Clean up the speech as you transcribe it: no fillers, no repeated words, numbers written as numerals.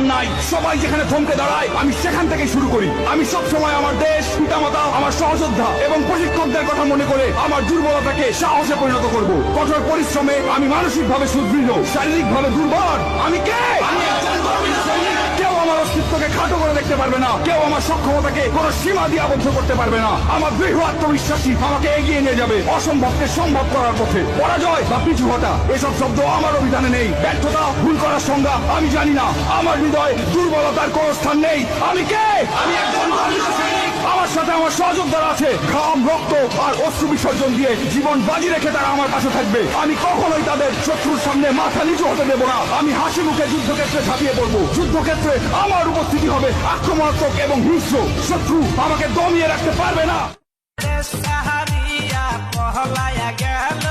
স্থান নাই। সবাই যেখানে থমকে দাঁড়ায় আমি সেখান থেকে শুরু করি। আমি সবসময় আমার দেশ, পিতামাতা, আমার সহযোদ্ধা এবং প্রশিক্ষকদের কথা মনে করে আমার দুর্বলতাকে সাহসে পরিণত করব। কঠোর পরিশ্রমে আমি মানসিকভাবে সুদৃঢ়, শারীরিকভাবে দুর্বল। আমি কে? আমি একজন ধর্মীয় সৈনিক। কেউ আমার অস্তিত্বকে খাটো করে দেখতে পারবে না, কেউ আমার সক্ষমতাকে কোনো সীমা দিয়ে আবদ্ধ করতে পারবে না। আমার দৃঢ় আত্মবিশ্বাসী আমাকে এগিয়ে নিয়ে যাবে অসম্ভবকে সম্ভব করার পথে। পরাজয় বা পিছু হটা এসব শব্দ আমার অভিধানে নেই। ব্যর্থতা, ভুল করার সংজ্ঞা আমি জানি না। আমার হৃদয় দুর্বলতার কোনো স্থান নেই। আমি কে? আমি একজন ধর্মীয় সৈনিক। আমার সাথে আমার সহযোদ্ধারা আছে। ঘাম, রক্ত আর অশ্রু বিসর্জন দিয়ে জীবন বাজি রেখে তারা আমার পাশে থাকবে। আমি কখনোই তাদের শত্রুর সামনে মাথা নিচু হতে দেব না। আমি হাসি মুখে যুদ্ধক্ষেত্রে ঝাঁপিয়ে পড়বো। যুদ্ধক্ষেত্রে আমার উপস্থিতি হবে আক্রমণাত্মক এবং হিংস্র। শত্রু আমাকে দমিয়ে রাখতে পারবে না। সাহারিয়া পহলায়া গেল